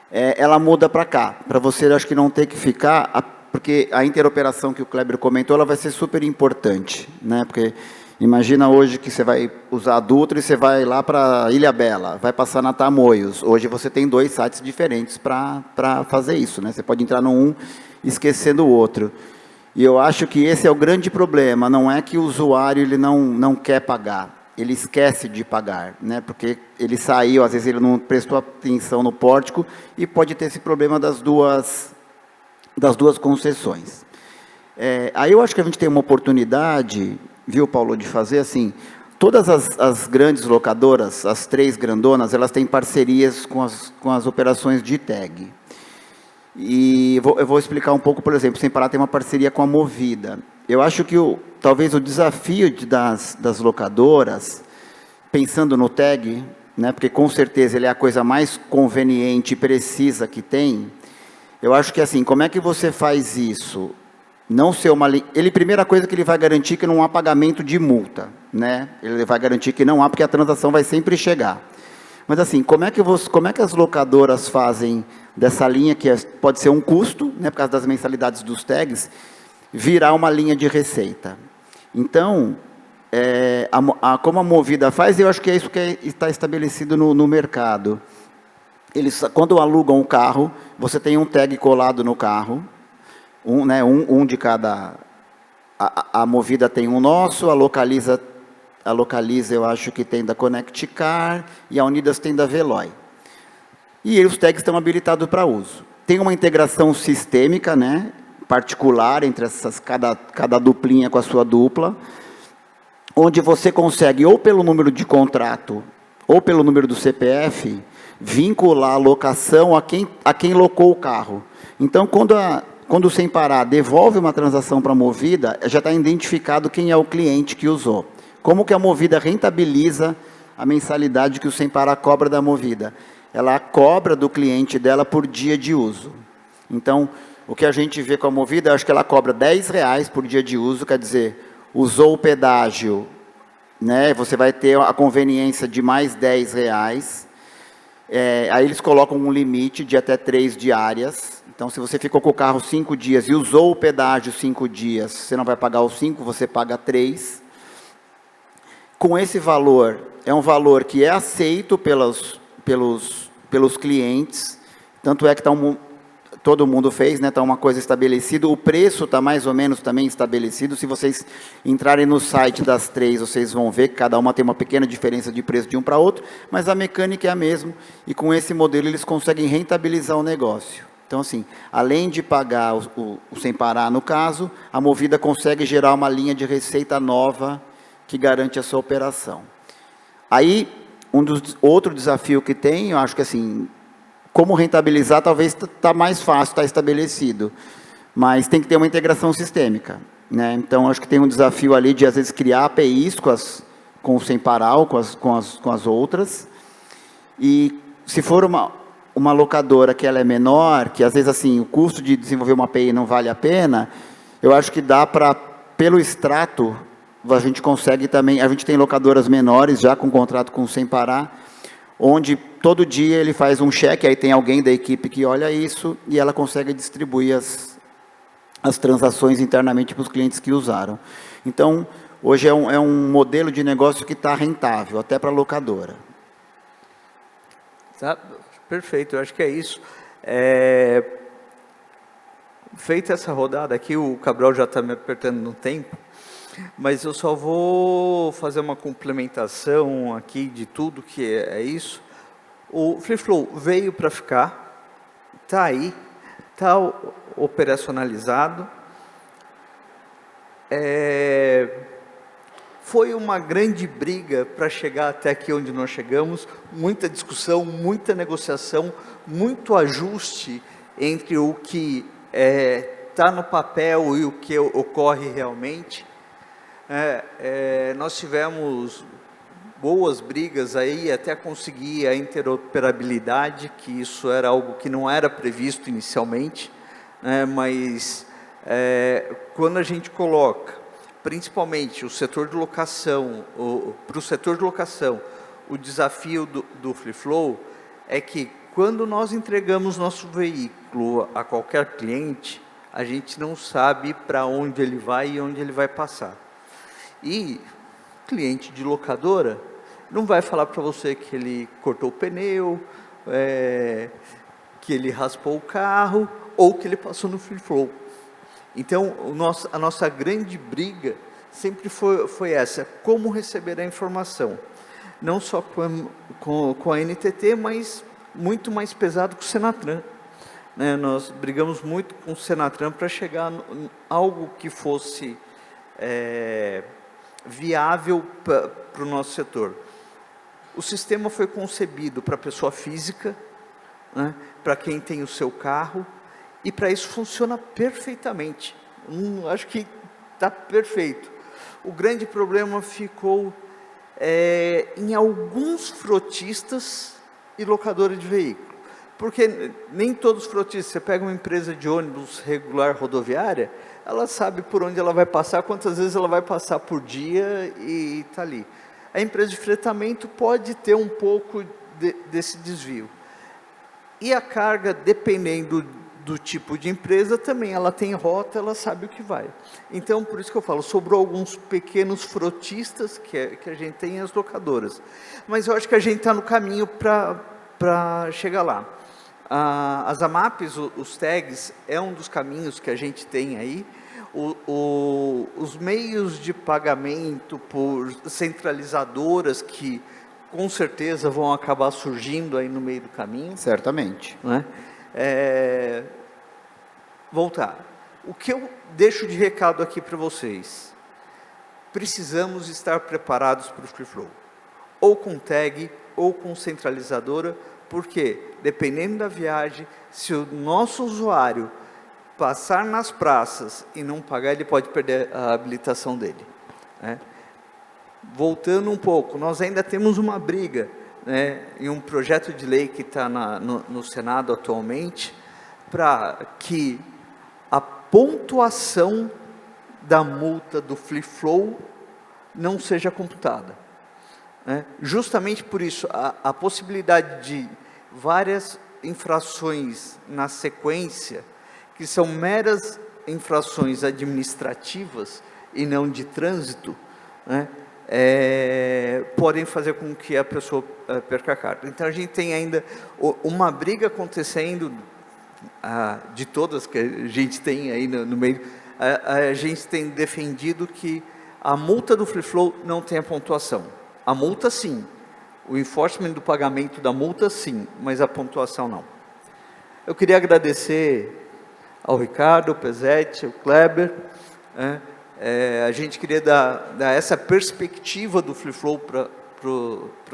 Ela muda para cá, para você, acho que não ter que ficar, porque a interoperação que o Kleber comentou, ela vai ser super importante, né? Porque imagina hoje que você vai usar a Dutra e você vai lá para Ilhabela, vai passar na Tamoios. Hoje você tem 2 sites diferentes para fazer isso, né? Você pode entrar no um e esquecer do outro. E eu acho que esse é o grande problema, não é que o usuário ele não quer pagar. Ele esquece de pagar, né? Porque ele saiu, às vezes ele não prestou atenção no pórtico e pode ter esse problema das duas concessões. Aí eu acho que a gente tem uma oportunidade, viu, Paulo, de fazer assim, todas as grandes locadoras, as 3 grandonas, elas têm parcerias com as operações de tag. E eu vou explicar um pouco, por exemplo, Sem Parar tem uma parceria com a Movida. Eu acho que talvez o desafio das locadoras, pensando no tag, né, porque com certeza ele é a coisa mais conveniente e precisa que tem, eu acho que assim, como é que você faz isso? Não ser uma... primeira coisa que ele vai garantir que não há pagamento de multa, né? Ele vai garantir que não há, porque a transação vai sempre chegar. Mas assim, como é que as locadoras fazem dessa linha, que pode ser um custo, né, por causa das mensalidades dos tags, virar uma linha de receita? Então, como a Movida faz, eu acho que é isso que está estabelecido no mercado. Eles, quando alugam um carro, você tem um tag colado no carro, um de cada... A Movida tem um nosso, a Localiza eu acho que tem da Connect Car, e a Unidas tem da Veloy. E os tags estão habilitados para uso. Tem uma integração sistêmica, né, particular, entre cada duplinha com a sua dupla, onde você consegue, ou pelo número de contrato, ou pelo número do CPF, vincular a locação a quem locou o carro. Então, quando o Sem Parar devolve uma transação para a Movida, já está identificado quem é o cliente que usou. Como que a Movida rentabiliza a mensalidade que o Sem Parar cobra da Movida? Ela cobra do cliente dela por dia de uso. Então, o que a gente vê com a Movida, acho que ela cobra R$10 por dia de uso, quer dizer, usou o pedágio, né, você vai ter a conveniência de mais R$10. Aí eles colocam um limite de até 3 diárias. Então, se você ficou com o carro 5 dias e usou o pedágio 5 dias, você não vai pagar os 5, você paga 3. Com esse valor, é um valor que é aceito pelos clientes, tanto é que todo mundo fez, né? Está uma coisa estabelecida, o preço está mais ou menos também estabelecido. Se vocês entrarem no site das 3, vocês vão ver que cada uma tem uma pequena diferença de preço de um para outro, mas a mecânica é a mesma, e com esse modelo eles conseguem rentabilizar o negócio. Então, assim, além de pagar o Sem Parar, no caso, a Movida consegue gerar uma linha de receita nova que garante a sua operação. Aí, outro desafio que tem, eu acho que assim, como rentabilizar, talvez está mais fácil, está estabelecido, mas tem que ter uma integração sistêmica, né? Então, acho que tem um desafio ali de, às vezes, criar APIs com o Sem Parar, com as outras, e se for uma locadora que ela é menor, que às vezes assim, o custo de desenvolver uma API não vale a pena, eu acho que dá para, pelo extrato, a gente consegue também, a gente tem locadoras menores já com contrato com o Sem Parar, onde todo dia ele faz um cheque, aí tem alguém da equipe que olha isso, e ela consegue distribuir as transações internamente para os clientes que usaram. Então, hoje é um modelo de negócio que está rentável, até para a locadora. Tá, perfeito, eu acho que é isso. Feita essa rodada aqui, o Cabral já está me apertando no tempo, mas eu só vou fazer uma complementação aqui de tudo que é isso. O Free Flow veio para ficar, está aí, está operacionalizado. Foi uma grande briga para chegar até aqui onde nós chegamos, muita discussão, muita negociação, muito ajuste entre o que está no papel e o que ocorre realmente. Nós tivemos boas brigas aí até conseguir a interoperabilidade, que isso era algo que não era previsto inicialmente, mas quando a gente coloca, principalmente o setor de locação, para o setor de locação, o desafio do Free Flow é que quando nós entregamos nosso veículo a qualquer cliente, a gente não sabe para onde ele vai e onde ele vai passar. E cliente de locadora não vai falar para você que ele cortou o pneu, que ele raspou o carro ou que ele passou no Free Flow. Então, a nossa grande briga sempre foi essa, como receber a informação. Não só com a NTT, mas muito mais pesado com o Senatran. Nós brigamos muito com o Senatran para chegar a algo que fosse viável para o nosso setor. O sistema foi concebido para a pessoa física, para quem tem o seu carro, e para isso funciona perfeitamente. Acho que está perfeito. O grande problema ficou em alguns frotistas e locadores de veículo. Porque nem todos os frotistas, você pega uma empresa de ônibus regular rodoviária, ela sabe por onde ela vai passar, quantas vezes ela vai passar por dia e está ali. A empresa de fretamento pode ter um pouco desse desvio. E a carga, dependendo do tipo de empresa, também ela tem rota, ela sabe o que vai. Então, por isso que eu falo, sobrou alguns pequenos frotistas, que a gente tem, as locadoras. Mas eu acho que a gente está no caminho para chegar lá. As AMAPs, os tags, é um dos caminhos que a gente tem aí. Os meios de pagamento por centralizadoras que com certeza vão acabar surgindo aí no meio do caminho. Certamente. Voltar. O que eu deixo de recado aqui para vocês? Precisamos estar preparados para o Free Flow. Ou com tag, ou com centralizadora, porque dependendo da viagem, se o nosso usuário passar nas praças e não pagar, ele pode perder a habilitação dele. Voltando um pouco, nós ainda temos uma briga, em um projeto de lei que está no Senado atualmente, para que a pontuação da multa do Free Flow não seja computada. Justamente por isso, a possibilidade de várias infrações na sequência, que são meras infrações administrativas e não de trânsito, podem fazer com que a pessoa perca a carta. Então, a gente tem ainda uma briga acontecendo, de todas que a gente tem aí no meio, a gente tem defendido que a multa do Free Flow não tem a pontuação. A multa, sim. O enforcement do pagamento da multa, sim, mas a pontuação, não. Eu queria agradecer ao Ricardo, ao Pesetti, ao Kleber. A gente queria dar essa perspectiva do Free Flow para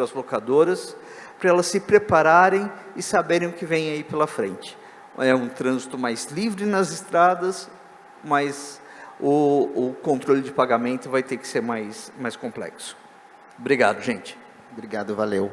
as locadoras, para elas se prepararem e saberem o que vem aí pela frente. É um trânsito mais livre nas estradas, mas o controle de pagamento vai ter que ser mais complexo. Obrigado, gente. Obrigado, valeu.